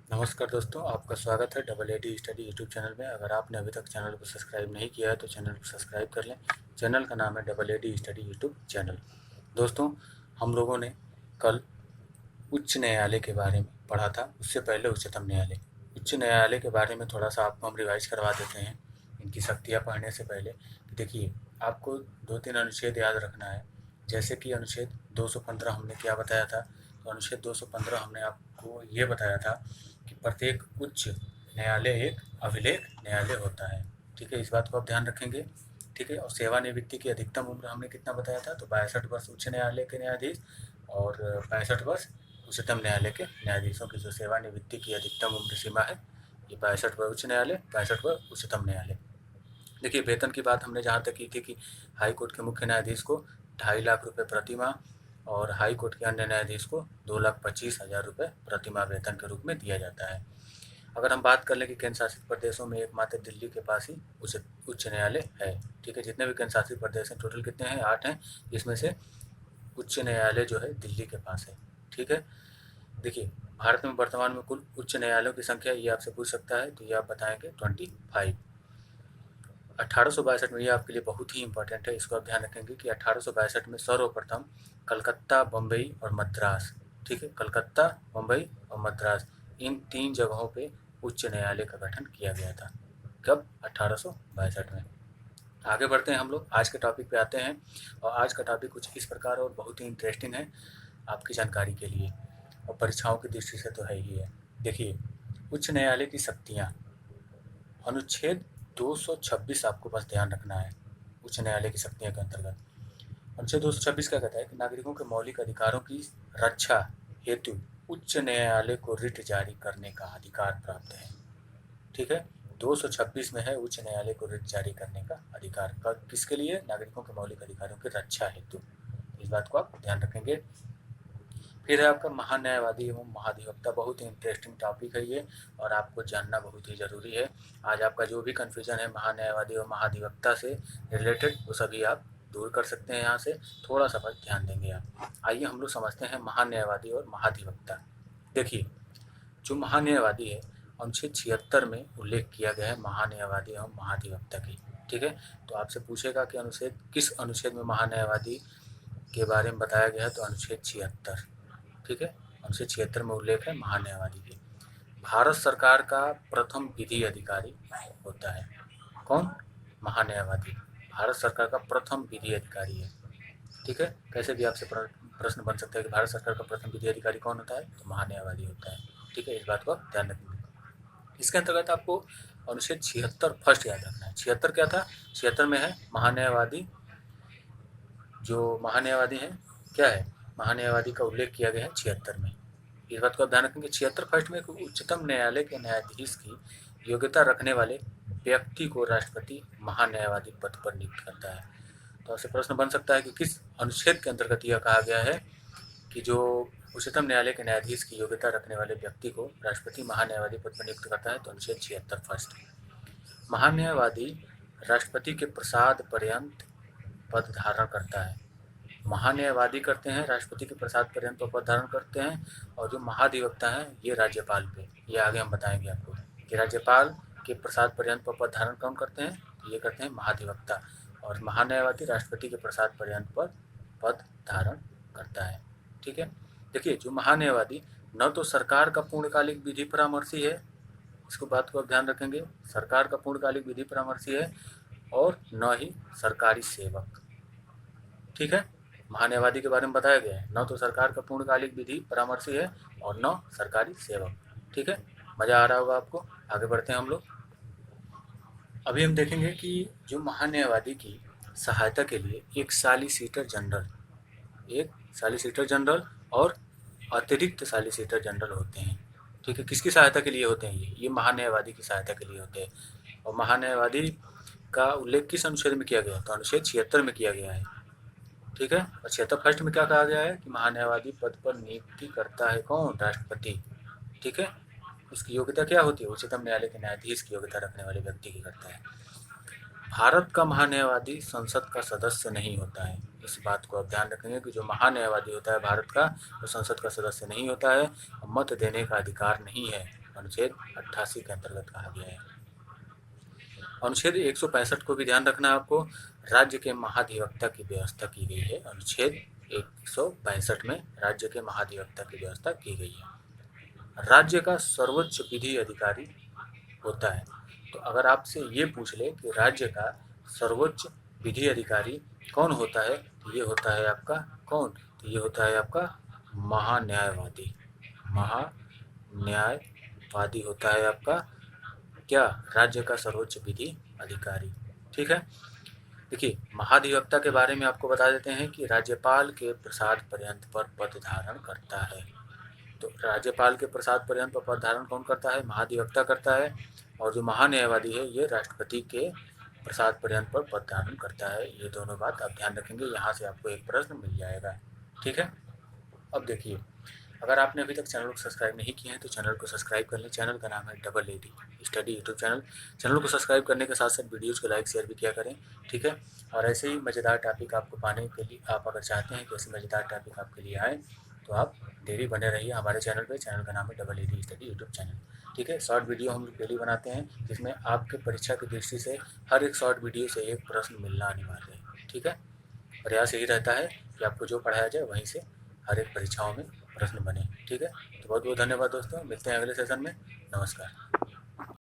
नमस्कार दोस्तों, आपका स्वागत है double AD study YouTube channel में। अगर आपने अभी तक चैनल को सब्सक्राइब नहीं किया है तो चैनल को सब्सक्राइब कर लें। चैनल का नाम है double AD study YouTube channel. दोस्तों, हम लोगों ने कल उच्च न्यायालय के बारे में पढ़ा था, उससे पहले उच्चतम न्यायालय। उच्च न्यायालय के बारे में थोड़ा सा आपको हम रिवाइज करवा देते हैं इनकी शक्तियाँ पढ़ने से पहले। देखिए, आपको 2-3 अनुच्छेद याद रखना है। जैसे कि अनुच्छेद 215 हमने क्या बताया था। तो अनुच्छेद 215 हमने आपको ये बताया था कि प्रत्येक उच्च न्यायालय एक अभिलेख न्यायालय होता है। ठीक है, इस बात को आप ध्यान रखेंगे। ठीक है, और सेवानिवृत्ति की अधिकतम उम्र हमने कितना बताया था, तो 62 वर्ष उच्च न्यायालय के न्यायाधीश और 65 वर्ष उच्चतम न्यायालय के न्यायाधीशों की जो सेवानिवृत्ति की अधिकतम उम्र सीमा है, ये 62 वर्ष उच्च न्यायालय, 65 वर्ष उच्चतम न्यायालय। देखिए, वेतन की बात हमने जहाँ तक की थी कि हाई कोर्ट के मुख्य न्यायाधीश को 2.5 लाख रुपये प्रति माह और हाई कोर्ट के अन्य न्यायाधीश को 2,25,000 रुपये प्रति माह वेतन के रूप में दिया जाता है। अगर हम बात कर लें कि केंद्र शासित प्रदेशों में एकमात्र दिल्ली के पास ही उच्च न्यायालय है। ठीक है, जितने भी केंद्र शासित प्रदेश हैं टोटल कितने हैं, 8 हैं, जिसमें से उच्च न्यायालय जो है दिल्ली के पास है। ठीक है, देखिए, भारत में वर्तमान में कुल उच्च न्यायालयों की संख्या ये आपसे पूछ सकता है, तो ये आप बताएंगे 25। 1862 में, ये आपके लिए बहुत ही इंपॉर्टेंट है, इसको आप ध्यान रखेंगे कि 1862 में सर्वप्रथम कलकत्ता, बम्बई और मद्रास, ठीक है, कलकत्ता, बम्बई और मद्रास, इन 3 जगहों पे उच्च न्यायालय का गठन किया गया था। कब? 1862 में। आगे बढ़ते हैं हम लोग, आज के टॉपिक पे आते हैं। और आज का टॉपिक कुछ इस प्रकार और बहुत ही इंटरेस्टिंग है आपकी जानकारी के लिए, और परीक्षाओं की दृष्टि से तो है ही है। देखिए, उच्च न्यायालय की शक्तियाँ, अनुच्छेद 226 आपको बस ध्यान रखना है उच्च न्यायालय की शक्तियों के अंतर्गत। अनुच्छेद 226 क्या कहता है कि नागरिकों के मौलिक अधिकारों की रक्षा हेतु उच्च न्यायालय को रिट जारी करने का अधिकार प्राप्त है। ठीक है, 226 में है उच्च न्यायालय को रिट जारी करने का अधिकार। किसके लिए? नागरिकों के मौलिक अधिकारों की रक्षा हेतु। इस बात को आप ध्यान रखेंगे। फिर है आपका महान्यायवादी एवं महाधिवक्ता। बहुत ही इंटरेस्टिंग टॉपिक है ये, और आपको जानना बहुत ही ज़रूरी है। आज आपका जो भी कन्फ्यूजन है महान्यायवादी और महाधिवक्ता से रिलेटेड, वो सभी आप दूर कर सकते हैं यहाँ से, थोड़ा सा बस ध्यान देंगे आप। आइए हम लोग समझते हैं महान्यायवादी और महाधिवक्ता। देखिए, जो महान्यायवादी है, अनुच्छेद 76 में उल्लेख किया गया है महान्यायवादी एवं महाधिवक्ता की। ठीक है, तो आपसे पूछेगा कि अनुच्छेद किस अनुच्छेद में महान्यायवादी के बारे में बताया गया है, तो अनुच्छेद 76। ठीक है, अनुच्छेद 76 में उल्लेख है महान्यायवादी की। भारत सरकार का प्रथम विधि अधिकारी होता है कौन? महान्यायवादी भारत सरकार का प्रथम विधि अधिकारी है। ठीक है, कैसे भी आपसे प्रश्न बन सकता है कि भारत सरकार का प्रथम विधि अधिकारी कौन होता है, तो महान्यायवादी होता है। ठीक है, इस बात को आप ध्यान रखेंगे। इसके अंतर्गत आपको अनुच्छेद 76 फर्स्ट याद रखना है। 76 क्या था? 76 में है महान्यायवादी। जो महान्यायवादी हैं, क्या है, महान्यायवादी का उल्लेख किया गया है 76 में। इस बात को आप ध्यान रखेंगे। 76 फर्स्ट में उच्चतम न्यायालय के न्यायाधीश की योग्यता रखने वाले व्यक्ति को राष्ट्रपति महान्यायवादी पद पर नियुक्त करता है। तो आपसे प्रश्न बन सकता है कि किस अनुच्छेद के अंतर्गत यह कहा गया है कि जो उच्चतम न्यायालय के न्यायाधीश की योग्यता रखने वाले व्यक्ति को राष्ट्रपति महान्यायवादी पद पर नियुक्त करता है, तो अनुच्छेद 76 फर्स्ट। महान्यायवादी राष्ट्रपति के प्रसाद पर्यंत पद धारण करता है। महान्यायवादी करते हैं राष्ट्रपति के प्रसाद पर्यंत पद धारण करते हैं, और जो महाधिवक्ता हैं ये राज्यपाल पे, ये आगे हम बताएंगे आपको कि राज्यपाल के प्रसाद पर्यंत पद धारण कौन करते हैं, तो ये करते हैं महाधिवक्ता, और महान्यायवादी राष्ट्रपति के प्रसाद पर्यंत पद धारण करता है। ठीक है, देखिए, जो महान्यायवादी न तो सरकार का पूर्णकालिक विधि परामर्शी है, इसको बात को आप ध्यान रखेंगे, सरकार का पूर्णकालिक विधि परामर्शी है, और न ही सरकारी सेवक। ठीक है, महान्यायवादी के बारे में बताया गया है, न तो सरकार का पूर्णकालिक विधि परामर्शी है और न सरकारी सेवक। ठीक है, मज़ा आ रहा होगा आपको। आगे बढ़ते हैं हम लोग। अभी हम देखेंगे कि जो महान्यायवादी की सहायता के लिए एक सॉलिसिटर जनरल और अतिरिक्त सॉलिसिटर जनरल होते हैं। ठीक है, किसकी सहायता के लिए होते हैं? ये महान्यायवादी की सहायता के लिए होते हैं। और महान्यायवादी का उल्लेख किस अनुच्छेद में किया गया? तो अनुच्छेद 76 में किया गया है। ठीक है, और 76 फर्स्ट में क्या कहा गया है कि महान्यायवादी पद पर नियुक्ति करता है कौन? राष्ट्रपति। ठीक है, उसकी योग्यता क्या होती है? उच्चतम न्यायालय के न्यायाधीश की योग्यता रखने वाले व्यक्ति की करता है। भारत का महान्यायवादी संसद का सदस्य नहीं होता है। इस बात को आप ध्यान रखेंगे कि जो महान्यायवादी होता है भारत का, वो संसद का सदस्य नहीं होता है, मत देने का अधिकार नहीं है अनुच्छेद 88 के अंतर्गत कहा गया है। अनुच्छेद 165 को भी ध्यान रखना है आपको, राज्य के महाधिवक्ता की व्यवस्था की गई है। अनुच्छेद 165 में राज्य के महाधिवक्ता की व्यवस्था की गई है। राज्य का सर्वोच्च विधि अधिकारी होता है। तो अगर आपसे ये पूछ ले कि राज्य का सर्वोच्च विधि अधिकारी कौन होता है, तो ये होता है आपका कौन, तो ये होता है आपका महान्यायवादी। महान्यायवादी होता है आपका क्या, राज्य का सर्वोच्च विधि अधिकारी। ठीक है, देखिए महाधिवक्ता के बारे में आपको बता देते हैं कि राज्यपाल के प्रसाद पर्यंत पर पद धारण करता है। तो राज्यपाल के प्रसाद पर्यंत पर पद धारण कौन करता है, महाधिवक्ता करता है। और जो महान्यायवादी है ये राष्ट्रपति के प्रसाद पर्यंत पर पद धारण करता है। ये दोनों बात आप ध्यान रखेंगे, यहाँ से आपको एक प्रश्न मिल जाएगा। ठीक है, अब देखिए अगर आपने अभी तक चैनल को सब्सक्राइब नहीं किया है तो चैनल को सब्सक्राइब कर लें। चैनल का नाम है AAD study YouTube channel. Channel को सब्सक्राइब करने के साथ साथ वीडियोज़ को लाइक शेयर भी किया करें। ठीक है, और ऐसे ही मज़ेदार टॉपिक आपको पाने के लिए, आप अगर चाहते हैं कि ऐसे मज़ेदार टॉपिक आपके लिए आए तो आप डेली बने रहिए हमारे चैनल पे। चैनल का नाम है AAD स्टडी यूट्यूब चैनल। ठीक है, शॉर्ट वीडियो हम डेली बनाते हैं जिसमें आपके परीक्षा की दृष्टि से हर एक शॉर्ट वीडियो से एक प्रश्न मिलना अनिवार्य है। ठीक है, प्रयास यही रहता है कि आपको जो पढ़ाया जाए वहीं से हर एक परीक्षाओं में प्रश्न बने। ठीक है, तो बहुत बहुत धन्यवाद दोस्तों, मिलते हैं अगले सेशन में। नमस्कार।